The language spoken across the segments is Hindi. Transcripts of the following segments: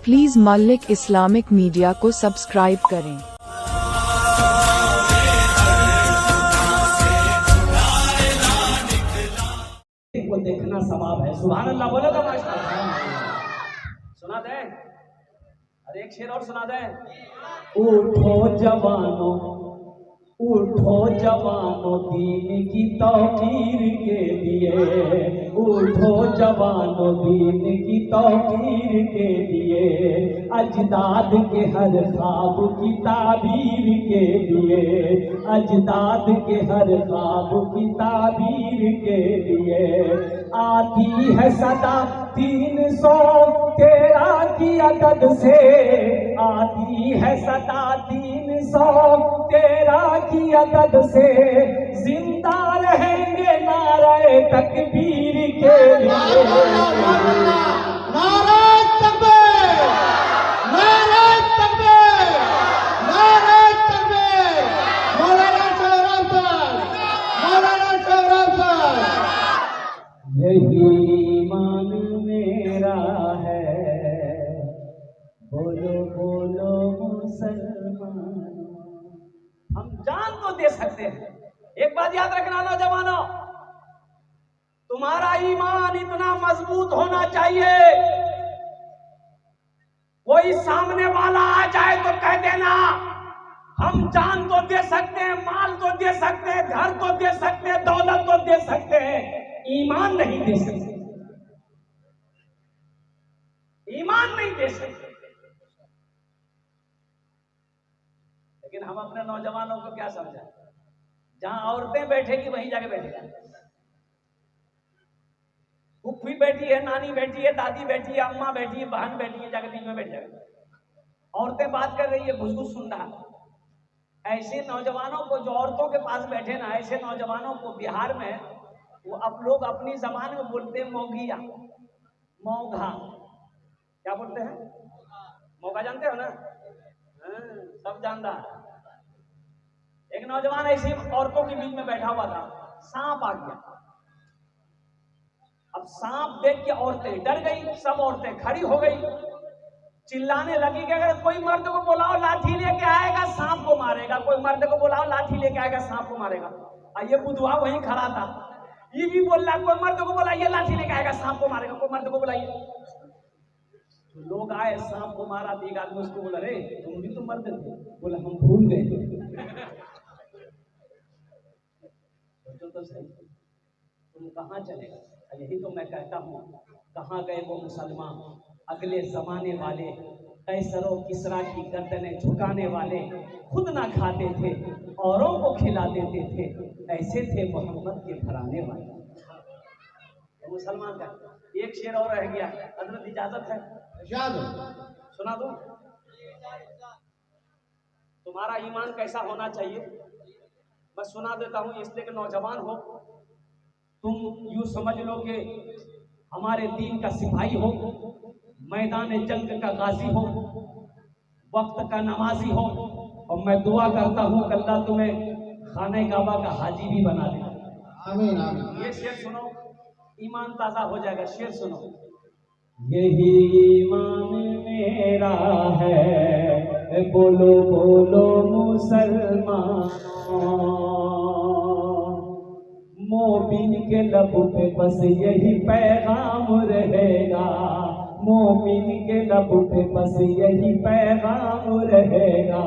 प्लीज मल्लिक इस्लामिक मीडिया को सब्सक्राइब करें। को देखना सवाब है। सुभान अल्लाह बोलो तो माशाअल्लाह। सुना दे, अरे एक शेर और सुना दे। उठो जवानों, उठो जवानों दीन की तौकीर के लिए, उठो जवानों दीन की तौकीर के लिए, अजदाद के हर ख्वाब की ताबीर के लिए, अजदाद के हर ख्वाब की ताबीर के लिए। आती है सदा 313 की अदद से, आती है सदा 313 की अदद से, जिंदा रहेंगे नारे तकबीर के लिए। नारे तकबीर, नारे तकबीर, नारे तकबीर। मौलाना शहराब साहब, मौलाना शहराब साहब। यही ईमान मेरा है, बोलो बोलो मुसलमानों। हम जान तो दे सकते हैं। एक बात याद रखना नौजवानों, तुम्हारा ईमान इतना मजबूत होना चाहिए, कोई सामने वाला आ जाए तो कह देना हम जान तो दे सकते हैं, माल तो दे सकते हैं, घर तो दे सकते हैं, दौलत तो दे सकते हैं, ईमान नहीं दे सकते, ईमान नहीं दे सकते। लेकिन हम अपने नौजवानों को क्या समझाएं? जहां औरतें बैठेगी वहीं जाके बैठेगा। फूफी बैठी है, नानी बैठी है, दादी बैठी है, अम्मा बैठी है, बहन बैठी है, जाके बीच में बैठ जाएगा। औरतें बात कर रही है, घुस-घुस सुन रहा है। ऐसे नौजवानों को जो औरतों के पास बैठे ना, ऐसे नौजवानों को बिहार में वो अब लोग अपनी जबान में बोलते हैं मौगिया, मौघा। क्या बोलते हैं? मौका जानते हो ना? सब जानता है। एक नौजवान ऐसी औरतों के बीच में बैठा हुआ था, सांप आ गया। अब सांप देख के औरतें डर गई, सब औरतें खड़ी हो गई, चिल्लाने लगी कि अगर कोई मर्द को बुलाओ लाठी लेके आएगा सांप को मारेगा, कोई मर्द को बुलाओ लाठी लेके आएगा सांप को मारेगा। और ये बुधवा वहीं खड़ा था, ये भी बोल रहा कोई मर्द को बुलाइए लाठी लेके आएगा सांप को मारेगा, कोई मर्द को बुलाइए। तो लोग आए, सांप को मारा। एक आदमी उसको बोला, रे तुम भी तो मर्द थे। बोला हम भूल गए थे। सोचो तो सही, तुम कहाँ चले गए? यही तो मैं कहता हूँ, कहाँ गए वो मुसलमान अगले जमाने वाले, कैसरों किसरा की गर्दनें झुकाने वाले, खुद ना खाते थे औरों को खिला देते थे, ऐसे थे मोहम्मद के घराने वाले। तो मुसलमान का एक शेर और रह गया, हजरत इजाजत है? सुना दूं? तुम्हारा ईमान कैसा होना चाहिए मैं सुना देता हूं, इसलिए कि नौजवान हो तुम, यूं समझ लो कि हमारे दीन का सिपाही हो, मैदान जंग का गाजी हो, वक्त का नमाजी हो। और मैं दुआ करता हूं कि अल्लाह तुम्हें खाने काबा का हाजी भी बना दे। आमीन आमीन। ये शेर सुनो, ईमान ताजा हो जाएगा। शेर सुनो। यही ईमान मेरा है, बोलो बोलो मुसलमानों। मोमिन के लब पे बस यही पैगाम रहेगा, मोमिन के लब पे बस यही पैगाम रहेगा।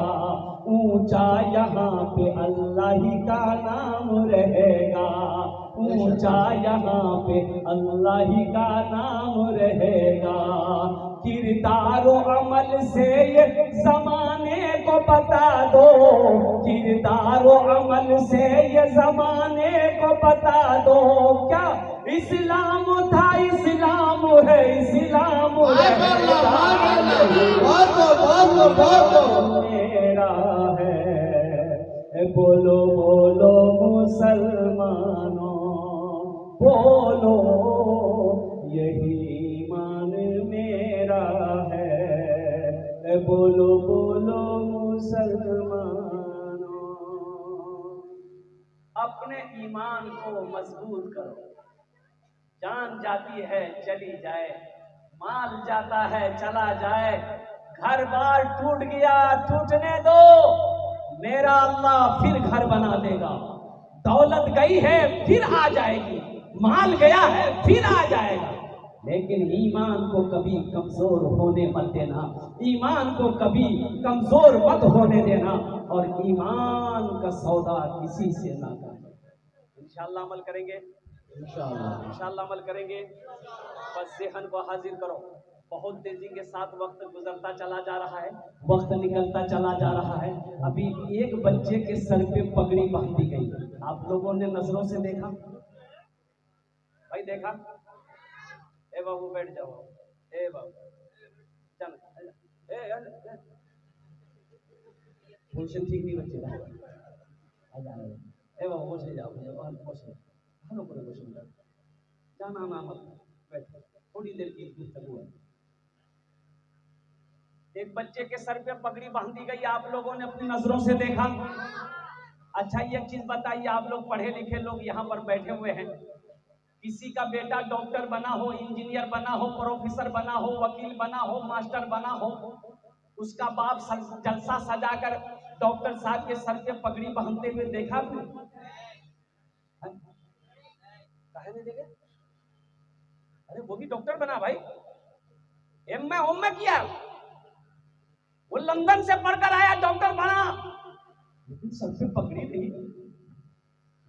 ऊंचा यहाँ पे अल्लाह ही का नाम रहेगा, ऊंचा यहाँ पे अल्लाह ही का नाम रहेगा। किरदार अमल से ये जमाने को बता दो, किरदार अमल से ये जमाने को बता दो। क्या इस्लाम था, इस्लाम है, इस्लाम मेरा है, बोलो बोलो मुसलमानों, बोलो यही ईमान मेरा है, बोलो बोलो मुसलमानों। अपने ईमान को मजबूत करो, जान जाती है चली जाए, माल जाता है चला जाए, घर बार टूट गया टूटने दो, मेरा अल्लाह फिर घर बना देगा। दौलत गई है फिर आ जाएगी, माल गया है फिर आ जाएगा, लेकिन ईमान को कभी कमजोर होने मत देना, ईमान को कभी कमजोर मत होने देना, और ईमान का सौदा किसी से ना करना। इंशाअल्लाह अमल करेंगे, इंशाअल्लाह अमल करेंगे। बस ज़हन को हाजिर करो। बहुत तेजी के साथ वक्त गुजरता चला जा रहा है, वक्त निकलता चला जा रहा है। अभी एक बच्चे के सर पे पगड़ी बांधी गई, आप लोगों ने नजरों से देखा भाई, देखा? ए बाबू बैठ जाओ, ए बाबू चल, पोजीशन ठीक नहीं बच्चे का, ए बाबू पोछे जाओ, पोछे हेलो पूरे पोजीशन कर, जाना ना मत, बैठ, थोड़ी देर की गुफ्तगू है। एक बच्चे के सर पे पगड़ी बांधी गई, आप लोगों ने अपनी नजरों से देखा। अच्छा ये चीज बताइए, आप लोग पढ़े लिखे लोग यहाँ पर बैठे हुए हैं, किसी का बेटा डॉक्टर बना हो, इंजीनियर बना हो, प्रोफेसर बना हो, वकील बना हो, मास्टर बना हो, उसका बाप जलसा सजाकर डॉक्टर साहब के सर पे पगड़ी बांधते हुए देखा आपने? काहे नहीं देखे? अरे वो भी डॉक्टर बना भाई, एम में किया, वो लंदन से पढ़कर आया, डॉक्टर बना, लेकिन सर पे पगड़ी नहीं।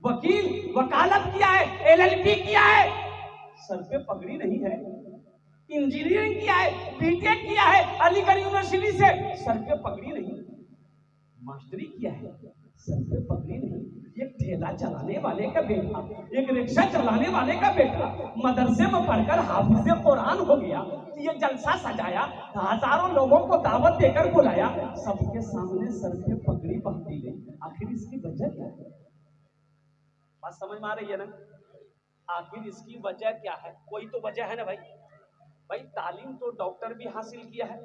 वकील वकालत किया है, LLB किया है, सर पे पगड़ी नहीं है। इंजीनियरिंग किया है, बीटेक किया है अलीगढ़ यूनिवर्सिटी से, सर पे पगड़ी नहीं। मास्टरी किया है, सर पे पगड़ी नहीं। एक ठेला चलाने वाले का बेटा, एक रिक्शा चलाने वाले का बेटा मदरसे में पढ़कर हाफिज कुरान हो गया, ये जलसा सजाया, हजारों लोगों को दावत देकर बुलाया, सबके सामने सर पे पगड़ी बांधी गई। आखिर इसकी वजह क्या है? बात समझ में आ रही है ना? आखिर इसकी वजह क्या है? कोई तो वजह है ना भाई। भाई तालीम तो डॉक्टर भी हासिल किया है,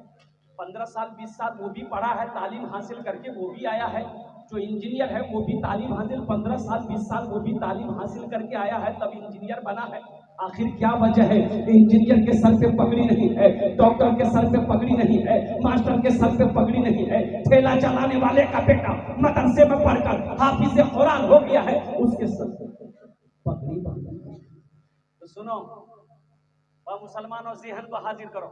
15 साल 20 साल वो भी पढ़ा है, तालीम हासिल करके वो भी आया है। जो इंजीनियर है वो भी तालीम हासिल 15 साल 20 साल वो भी तालीम हासिल करके आया है, तब इंजीनियर बना है। आखिर क्या वजह है? इंजीनियर के सर पे पगड़ी नहीं है, डॉक्टर के सर पे पगड़ी नहीं है, मास्टर के सर पे पगड़ी नहीं है, ठेला चलाने वाले का बेटा मदरसे में पढ़कर हाफिज कुरान हो गया है, उसके सर पे पगड़ी बांधी। तो सुनो वह मुसलमानों, ज़हन को हाजिर करो,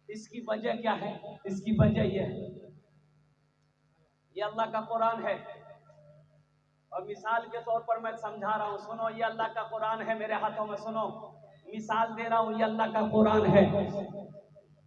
इसकी वजह क्या है? इसकी वजह यह है, ये अल्लाह का कुरान है, और मिसाल के तौर पर मैं समझा रहा हूँ। सुनो, ये अल्लाह का कुरान है मेरे हाथों में, सुनो मिसाल दे रहा हूँ, ये अल्लाह का कुरान है।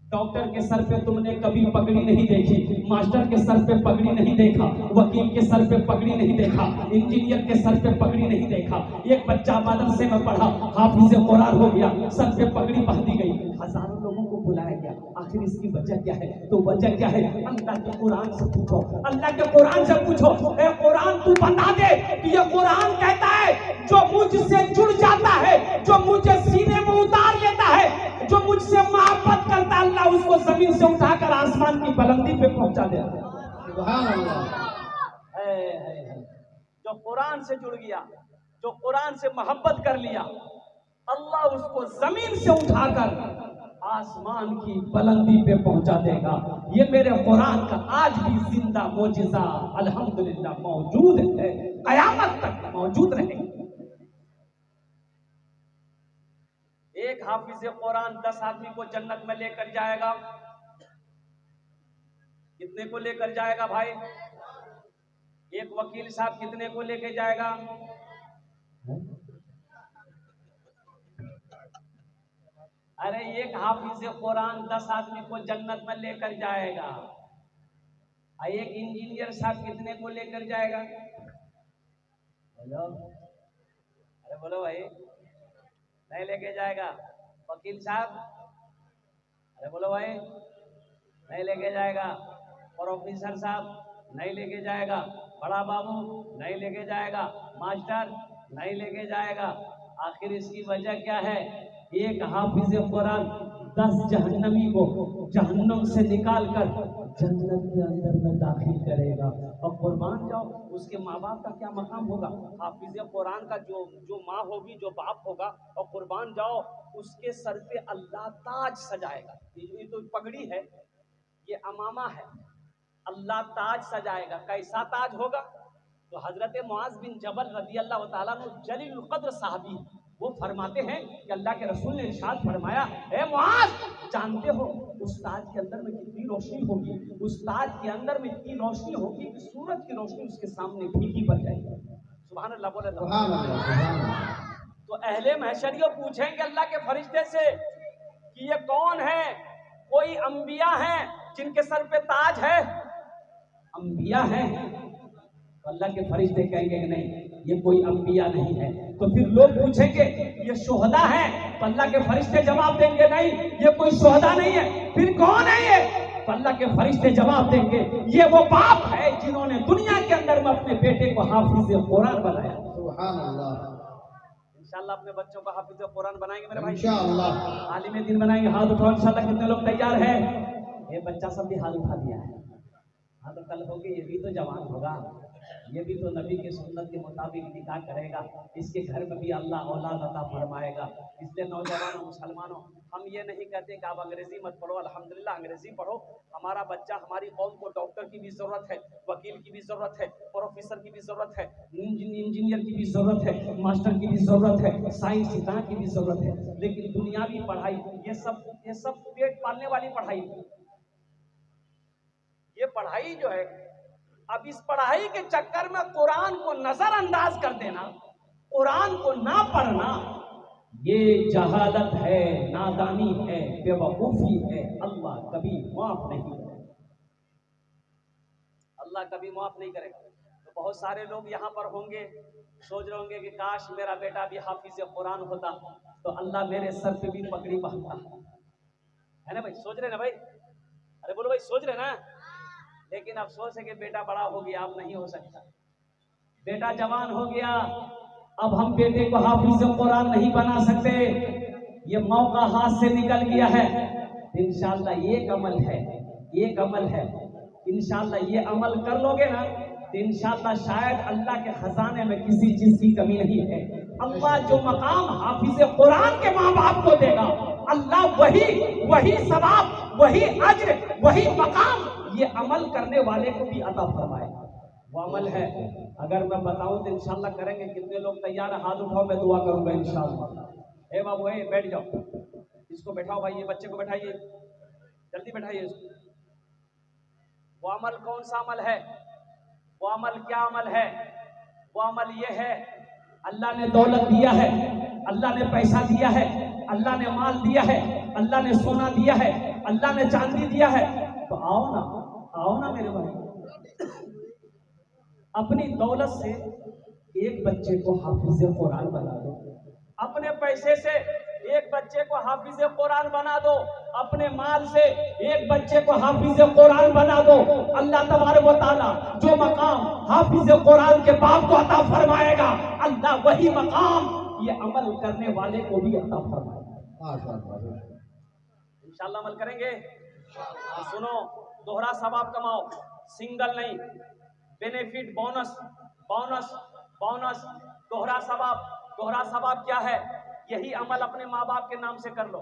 डॉक्टर के सर पे तुमने कभी पगड़ी नहीं देखी, मास्टर के सर पे पगड़ी नहीं देखा, वकील के सर पे पगड़ी नहीं देखा, इंजीनियर के सर पे पगड़ी नहीं देखा। एक बच्चा मदरसे में पढ़ा, हाफिज कुरान हो गया, सर पे पगड़ी बांधी गई, हजारों लोगों को बुलाया गया। आखिर इसकी वजह क्या है? तो वजह क्या है? अल्लाह के कुरान से पूछो, अल्लाह के कुरान से पूछो, ए कुरान तू बता दे कि ये कुरान कहता है जो मुझसे जुड़ जाता है, जो मुझे सीने में उतार लेता है, जो मुझसे मोहब्बत करता है, अल्लाह उसको जमीन से उठाकर आसमान की बुलंदी पे पहुंचा देता है। सुभान अल्लाह। जो कुरान से जुड़ गया, जो कुरान से मोहब्बत कर लिया, अल्लाह उसको जमीन से उठाकर आसमान की बुलंदी पे पहुंचा देगा। ये मेरे कुरान का आज भी जिंदा मौजिज़ा अल्हम्दुलिल्लाह मौजूद है, कयामत तक मौजूद रहेगा। एक हाफिज कुरान 10 आदमी को जन्नत में लेकर जाएगा। कितने को लेकर जाएगा भाई? एक वकील साहब कितने को लेकर जाएगा? अरे एक हाफिज कुरान 10 आदमी को जन्नत में लेकर जाएगा। एक इंजीनियर साहब कितने को लेकर जाएगा? बोलो, अरे बोलो भाई, नहीं लेके जाएगा। वकील साहब, अरे बोलो भाई, नहीं लेके जाएगा। प्रोफेसर साहब नहीं लेके जाएगा। बड़ा बाबू नहीं लेके जाएगा। मास्टर नहीं लेके जाएगा। आखिर इसकी वजह क्या है? एक हाफिज कुरान 10 जहन्नमी को जहन्नम से निकाल कर जन्नत के अंदर में दाखिल करेगा। और कुर्बान जाओ, उसके माँ बाप का क्या मकाम होगा। हाफिज कुरान का जो माँ होगी, जो बाप होगा, और कुर्बान जाओ उसके सर पे अल्लाह ताज सजाएगा। ये तो पगड़ी है, ये अमामा है, अल्लाह ताज सजाएगा। कैसा ताज होगा? तो हजरत मुआज बिन जबल रजी अल्लाह तआला अन्हु जलील कद्र साहबी, वो फरमाते हैं कि अल्लाह के रसूल ने इरशाद फरमाया, ए मुआज, जानते हो उस ताज के अंदर में कितनी रोशनी होगी? उस ताज के अंदर में इतनी रोशनी होगी कि सूरज की रोशनी उसके सामने फीकी पड़ जाएगी। सुभान अल्लाह बोले तो। सुभान अल्लाह, सुभान अल्लाह। तो अहले महशरियों पूछेंगे अल्लाह के फरिश्ते से कि ये कौन है? कोई अंबिया हैं जिनके सर पे ताज है? अंबिया हैं? तो अल्लाह के फरिश्ते कहेंगे कि नहीं, ये कोई अंबिया नहीं है। तो फिर लोग पूछेंगे ये शोहदा है? तो अल्लाह के फरिश्ते जवाब देंगे नहीं, ये कोई शोहदा नहीं है। फिर कौन है ये? तो अल्लाह के फरिश्ते जवाब देंगे ये वो बाप है जिन्होंने दुनिया के अंदर में अपने बेटे को हाफिज कुरान बनाया। सुभान अल्लाह। इंशाअल्लाह अपने बच्चों को हाफिज कुरान बनाएंगे मेरे भाई, इंशाअल्लाह। आलिम दिन बनाएंगे। हाथ उठाओ इंशाअल्लाह। कितने लोग तैयार हैं? ये बच्चा सब भी हाथ उठा दिया है। हाँ तो कल होगी, ये भी तो जवान होगा, ये भी तो नबी के सुन्नत के मुताबिक निकाह करेगा, इसके घर में भी अल्लाह औलाद अता फरमाएगा। इसलिए नौजवानों, मुसलमानों, हम ये नहीं कहते कि आप अंग्रेजी मत पढ़ो, अल्हम्दुलिल्लाह अंग्रेजी पढ़ो। हमारा बच्चा, हमारी कौम को डॉक्टर की भी जरूरत है, वकील की भी जरूरत है, प्रोफेसर की भी जरूरत है, इंजीनियर की भी जरूरत है, मास्टर की भी जरूरत है, साइंसदान की भी जरूरत है। लेकिन दुनियावी पढ़ाई, ये सब पेट पालने वाली पढ़ाई, ये पढ़ाई जो है, अब इस पढ़ाई के चक्कर में कुरान को नजरअंदाज कर देना, कुरान को ना पढ़ना, ये जहालत है, नादानी है, बेवकूफी है। अल्लाह कभी माफ नहीं करेगा, अल्लाह कभी माफ नहीं करेगा। तो बहुत सारे लोग यहाँ पर होंगे, सोच रहे होंगे कि काश मेरा बेटा भी हाफिज कुरान होता तो अल्लाह मेरे सर पे भी पगड़ी बांधता, है ना भाई? सोच रहे ना भाई? अरे बोलो भाई, सोच रहे ना? लेकिन अफसोस है कि बेटा बड़ा हो गया, अब नहीं हो सकता। बेटा जवान हो गया, अब हम बेटे को हाफिज कुरान नहीं बना सकते, ये मौका हाथ से निकल गया है। इंशाअल्लाह एक अमल है, एक अमल है, इंशाअल्लाह ये अमल कर लोगे ना तो इंशाअल्लाह शायद अल्लाह के खजाने में किसी चीज की कमी नहीं है। अल्लाह जो मकाम हाफिज कुरान के माँ बाप को देगा, अल्लाह वही सवाब, वही अज्र, वही मकाम ये अमल करने वाले को भी अता फरमाएगा। वो अमल है, अगर मैं बताऊं तो इंशाअल्लाह करेंगे। कितने लोग तैयार है? हाथ उठाओ, मैं दुआ करूंगा इंशाअल्लाह। ए बाबू, ए बैठ जाओ, इसको बैठाओ भाई, ये बच्चे को बैठाइए, जल्दी बैठाइए इसको। वो अमल कौन सा अमल है? वो अमल क्या अमल है? वो अमल ये है, अल्लाह ने दौलत दिया है, अल्लाह ने पैसा दिया है, अल्लाह ने माल दिया है, अल्लाह ने सोना दिया है, अल्लाह ने चांदी दिया है, तो आओ ना मेरे भाई, अपनी दौलत से एक बच्चे को हाफिज कुरान बना दो। अपने पैसे से एक बच्चे को हाफिज कुरान बना दो, अपने माल से एक बच्चे को हाफिज कुरान बना दो। अल्लाह तबारक व तआला जो मकाम हाफिज कुरान के बाप को अता फरमाएगा, अल्लाह वही मकाम ये अमल करने वाले को भी अता फरमाएगा। इंशाअल्लाह अमल करेंगे। सुनो, दोहरा सवाब कमाओ, सिंगल नहीं, बेनिफिट, बोनस बोनस बोनस, दोहरा सवाब। दोहरा सवाब क्या है? यही अमल अपने माँ बाप के नाम से कर लो,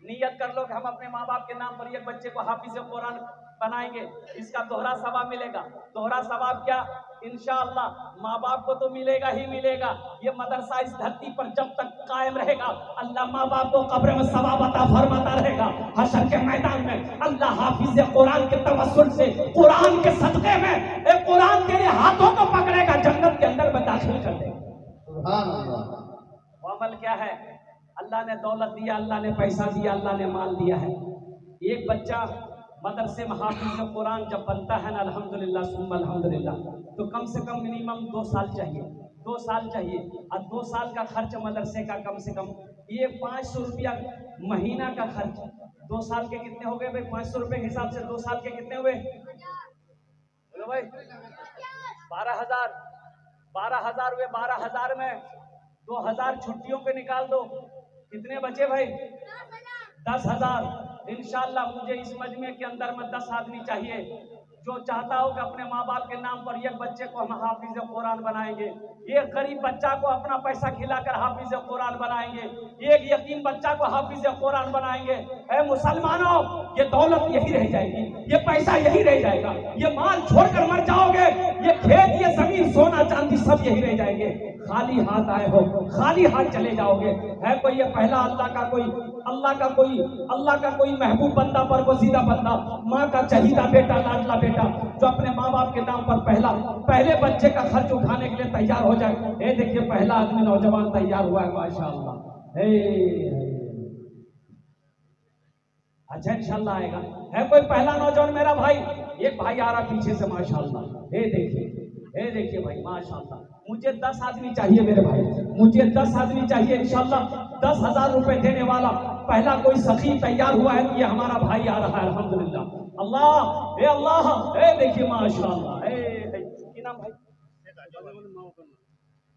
नियत कर लो कि हम अपने माँ बाप के नाम पर एक बच्चे को हाफिज कुरान बनाएंगे, इसका दोहरा सवाब मिलेगा। दोहरा सवाब क्या? इंशाअल्लाह माँ बाप को तो मिलेगा ही मिलेगा, ये मदरसा इस धरती पर जब तक कायम रहेगा, अल्लाह माँ बाप को कब्र में सवाब अता फरमाता रहेगा। हशर के मैदान में अल्लाह हाफिज कुरान के तवस्सुल से, कुरान के सदके में एक कुरान तेरे हाथों को पकड़ेगा, जन्नत के अंदर में दाखिल कर देगा। सुभान अल्लाह। वो अमल क्या है? अल्लाह ने दौलत दिया, अल्लाह ने पैसा दिया, अल्लाह ने माल दिया है। एक बच्चा मदरसे में हाफिज कुरान जब बनता है ना, अल्हम्दुलिल्लाह सुम्मा अल्हम्दुलिल्लाह, तो कम से कम मिनिमम 2 साल चाहिए, 2 साल चाहिए। और 2 साल का खर्च मदरसे का कम से कम ये 500 रुपया महीना का खर्च। 2 साल के कितने हो गए भाई? 500 रुपये के हिसाब से 2 साल के कितने हुए? बोलो भाई, 12,000। 12,000 हुए। 12,000 में 2,000 छुट्टियों पे निकाल दो, कितने बचे भाई? 10,000 इंशाल्लाह। मुझे इस मजमे के अंदर में 10 आदमी चाहिए जो चाहता हो कि अपने माँ बाप के नाम पर एक बच्चे को हम हाफिज कुरान बनाएंगे, एक गरीब बच्चा को अपना पैसा खिलाकर हाफिज कुरान बनाएंगे, एक यतीम बच्चा को हाफिज कुरान बनाएंगे। ऐ मुसलमानों, ये दौलत यही रह जाएगी, ये पैसा यही रह जाएगा, ये माल छोड़कर मर जाओगे, ये खेत, ये जमीन, सोना चांदी सब यही रह जाएंगे। खाली हाथ आए हो, खाली हाथ चले जाओगे। है कोई ये पहला अल्लाह का कोई महबूब बंदा, बरगुज़ीदा बंदा, माँ का चहीदा बेटा, लाडला बेटा, जो अपने माँ बाप के नाम पर पहले बच्चे का खर्च उठाने के लिए तैयार हो जाए। ये देखिए पहला आदमी नौजवान तैयार हुआ है, माशाअल्लाह। अच्छा इंशाल्लाह आएगा। है कोई पहला नौजवान मेरा भाई? एक भाई आ रहा पीछे से, माशाअल्लाह। ये देखिए भाई, माशाअल्लाह। मुझे 10 आदमी चाहिए मेरे भाई, मुझे 10 आदमी चाहिए इंशाल्लाह। 10,000 रुपए देने वाला पहला कोई सखी तैयार हुआ है कि ये हमारा भाई आ रहा है, अल्हम्दुलिल्लाह। अल्लाह, देखिए माशाअल्लाह। की नाम भाई?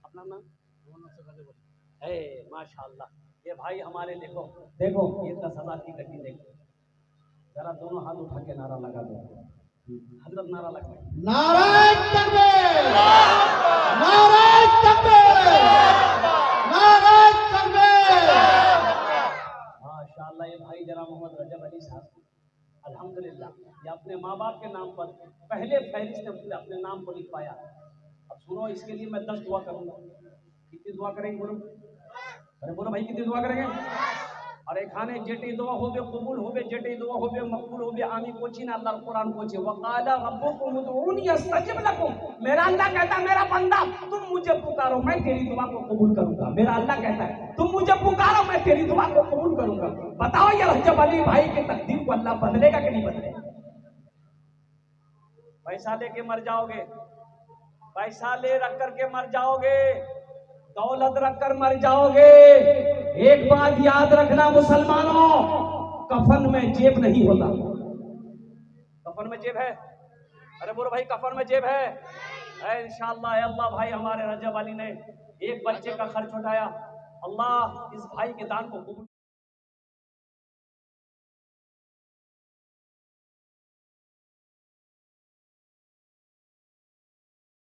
अपना नाम? माशाअल्लाह। ये भाई हमारे देखो ये 10,000 की गड्डी देखो, जरा दोनों हाथ उठा के नारा लगा दो। हजरत नारा लगा। नारायण तकबीर, नारायण तकबीर, नारायण तकबीर। माशाअल्लाह। ये भाई जरा मोहम्मद रजब अली साहब, अल्हम्दुलिल्लाह, ये अपने माँ बाप के नाम पर पहले फहरिस्त में अपने नाम को लिखवाया। अब सुनो, इसके लिए मैं 10 दुआ करूंगा। कितनी दुआ करेंगे बोलो? अरे बोलो भाई, कितनी दुआ करेंगे? अरे खाने जेटी दुआ होबे कबूल होबे, जेटी दुआ होबे मकबूल होबे। आमी कोची ना अल्लाह कुरान कोची, वकाला रब्बुकुम उदऊनी यस्तजिब लकुम। मेरा अल्लाह कहता है, मेरा बंदा तुम मुझे पुकारो, मैं तेरी दुआ को कबूल करूंगा। मेरा अल्लाह कहता है, तुम मुझे पुकारो, मैं तेरी दुआ को कबूल करूंगा। बताओ ये रजब अली भाई की तकदीर को अल्लाह बदलेगा कि नहीं बदलेगा? पैसा लेके मर जाओगे, पैसा ले रख करके मर जाओगे, दौलत रखकर मर जाओगे। एक बात याद रखना मुसलमानों, कफन में जेब नहीं होता। कफन में जेब है? अरे बोलो भाई, कफन में जेब है? इंशाअल्लाह। अल्लाह भाई हमारे रजब अली ने एक बच्चे का खर्च उठाया। अल्लाह इस भाई के दान को कबूल